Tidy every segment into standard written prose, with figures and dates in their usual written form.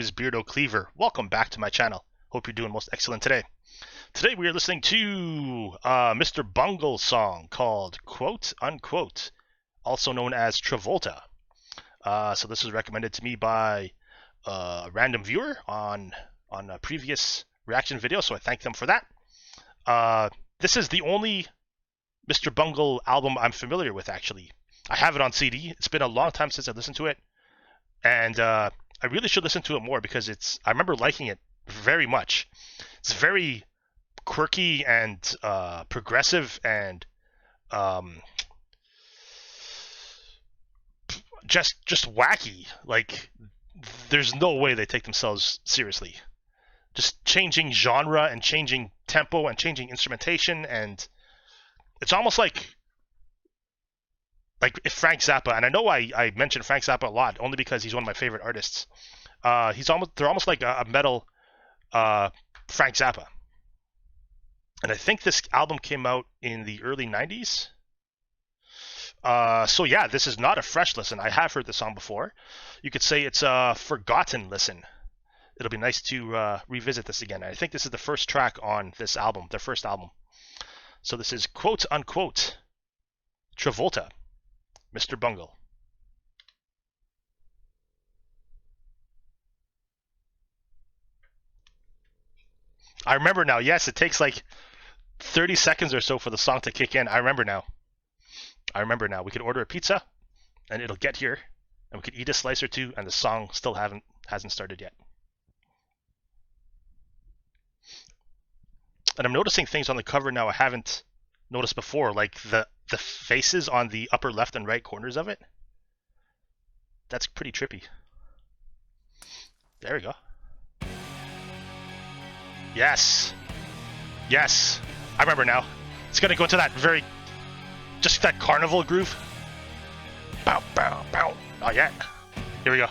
is Beardo Cleaver. Welcome back to my channel. Hope you're doing most excellent today. Today we are listening to Mr. Bungle's song called Quote Unquote, also known as Travolta. So this was recommended to me by a random viewer on a previous reaction video, so I thank them for that. This is the only Mr. Bungle album I'm familiar with, actually. I have it on CD. It's been a long time since I listened to it, and I really should listen to it more because I remember liking it very much. It's very quirky and progressive and just wacky. Like, there's no way they take themselves seriously. Just changing genre and changing tempo and changing instrumentation, and it's almost like if Frank Zappa, and I know I mention Frank Zappa a lot only because he's one of my favorite artists. They're almost like a metal Frank Zappa. And I think this album came out in the early 90s. So yeah, this is not a fresh listen. I have heard the song before. You could say it's a forgotten listen. It'll be nice to revisit this again. I think this is the first track on this album, their first album. So this is Quote Unquote Travolta, Mr. Bungle. I remember now. Yes, it takes like 30 seconds or so for the song to kick in. I remember now. We could order a pizza, and it'll get here, and we could eat a slice or two, and the song still hasn't started yet. And I'm noticing things on the cover now I haven't noticed before, like the faces on the upper left and right corners of it. That's pretty trippy. There we go. Yes. Yes. I remember now. It's gonna go into that just that carnival groove. Bow, bow, bow. Not yet. Here we go.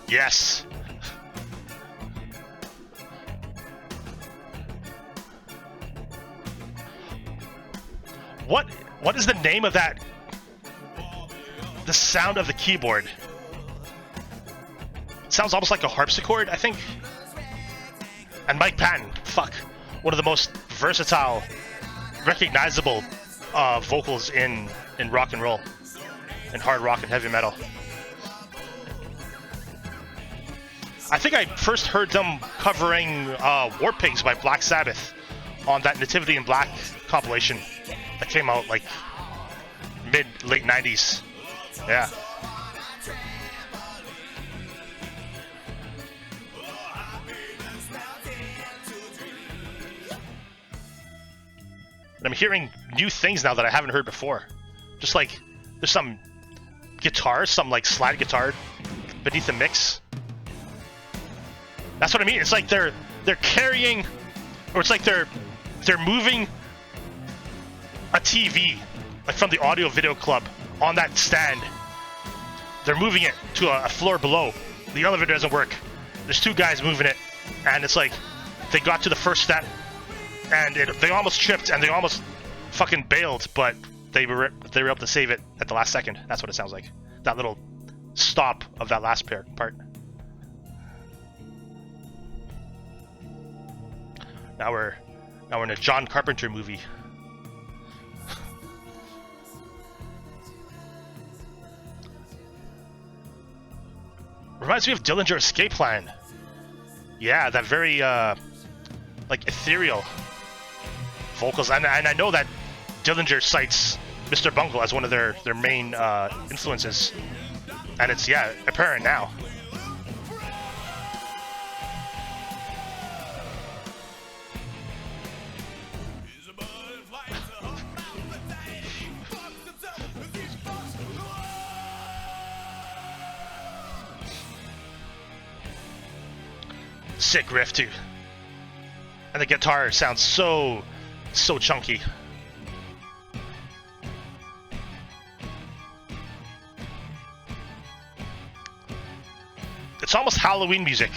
Yes. What is the name of that? The sound of the keyboard. It sounds almost like a harpsichord, I think. And Mike Patton, one of the most versatile, recognizable vocals in rock and roll, in hard rock and heavy metal. I think I first heard them covering War Pigs by Black Sabbath on that Nativity in Black compilation that came out like late 90s. Yeah. And I'm hearing new things now that I haven't heard before. Just like there's some guitar, some like slide guitar beneath the mix. That's what I mean. It's like they're carrying, or it's like they're moving a TV, like from the audio video club on that stand. They're moving it to a floor below. The elevator doesn't work. There's two guys moving it, and it's like they got to the first step, and they almost tripped, and they almost fucking bailed, but they were able to save it at the last second. That's what it sounds like. That little stop of that last part. Now we're in a John Carpenter movie. Reminds me of Dillinger Escape Plan. Yeah, that very like ethereal vocals, and I know that Dillinger cites Mr. Bungle as one of their main influences, and it's apparent now. Sick riff too, and the guitar sounds so chunky. It's almost Halloween music.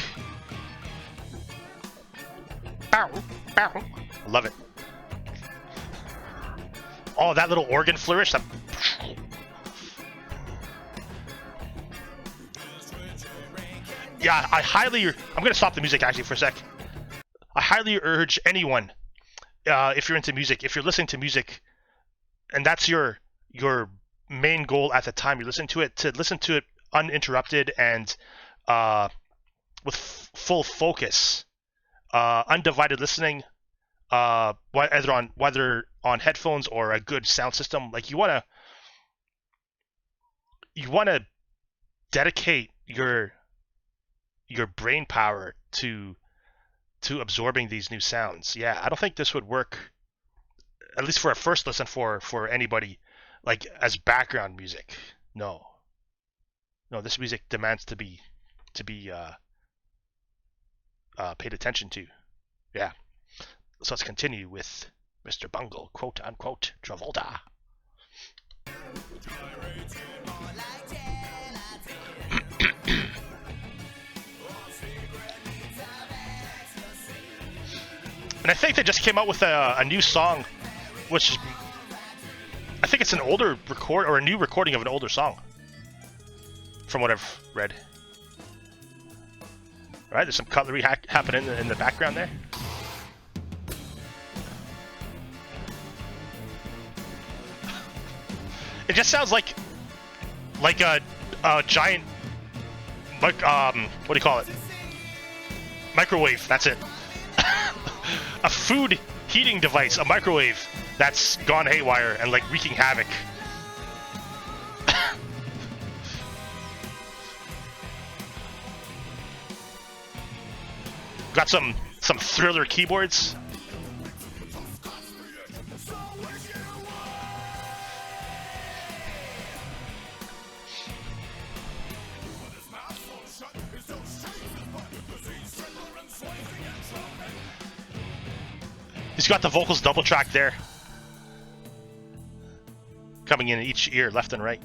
Bow, bow. I love it. Oh, that little organ flourish. That... Yeah, I'm gonna stop the music actually for a sec. I highly urge anyone, if you're into music, if you're listening to music, and that's your main goal at the time you're listening to listen to it uninterrupted and with full focus, undivided listening, whether on headphones or a good sound system. Like you wanna dedicate your brain power to absorbing these new sounds. Yeah, I don't think this would work, at least for a first listen, for anybody, like as background music. No, this music demands to be paid attention to. Yeah. So let's continue with Mr. Bungle, quote unquote, Travolta. And I think they just came out with a new song, which is, I think it's an older record or a new recording of an older song, from what I've read. All right, there's some cutlery happening in the background there. It just sounds like a giant, like what do you call it? Microwave. That's it. A food heating device, a microwave that's gone haywire and like wreaking havoc. Got some Thriller keyboards. He's got the vocals double track there, coming in each ear, left and right.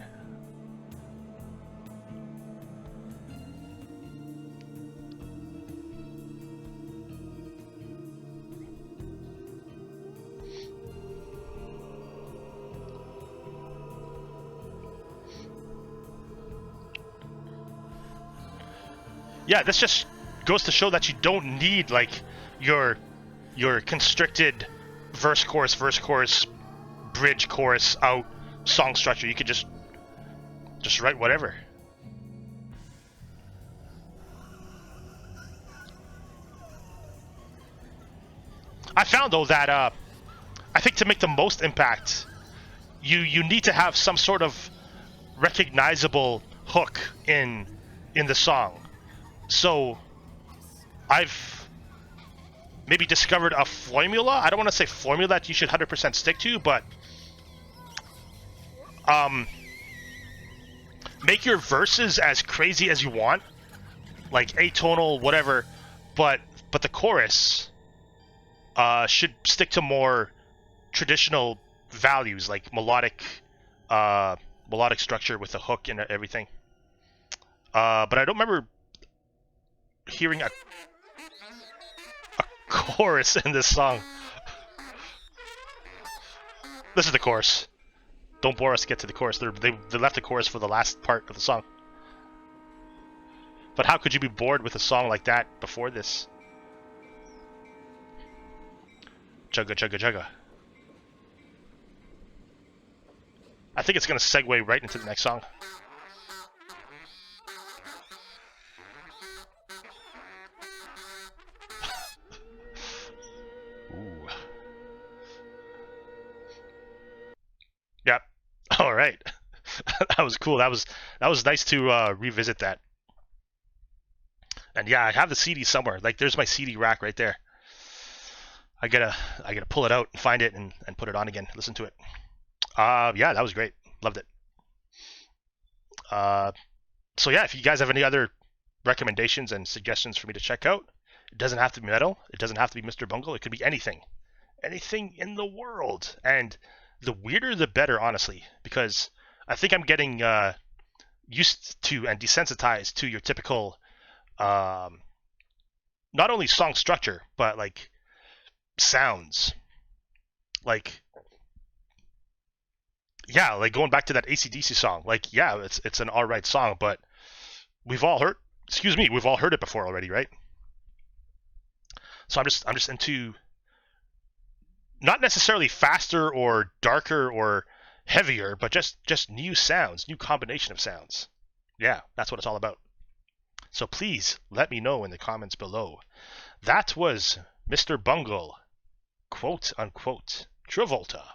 Yeah, this just goes to show that you don't need like your constricted verse chorus, bridge chorus out song structure. You could just write whatever. I found though that I think to make the most impact, you need to have some sort of recognizable hook in the song. So I've maybe discovered a formula. I don't want to say formula that you should 100% stick to, but make your verses as crazy as you want, like atonal, whatever, but the chorus should stick to more traditional values, like melodic structure with a hook and everything. But I don't remember hearing a chorus in this song. This is the chorus. Don't bore us to get to the chorus. They left the chorus for the last part of the song. But how could you be bored with a song like that before this? Chugga chugga chugga. I think it's going to segue right into the next song. Ooh. Yep. All right. That was cool. That was nice to revisit that. And yeah, I have the CD somewhere. Like, there's my CD rack right there. I gotta pull it out and find it and put it on again. Listen to it. Yeah, that was great. Loved it. So yeah, if you guys have any other recommendations and suggestions for me to check out, it doesn't have to be metal. It doesn't have to be Mr. Bungle. It could be anything. Anything in the world. And the weirder, the better, honestly, because I think I'm getting used to and desensitized to your typical, not only song structure, but like sounds. Like yeah, like going back to that AC/DC song, like yeah, it's an alright song, but we've all heard, we've all heard it before already, right? So I'm just into not necessarily faster or darker or heavier, but just new sounds, new combination of sounds. Yeah, that's what it's all about. So please let me know in the comments below. That was Mr. Bungle, quote unquote, Travolta.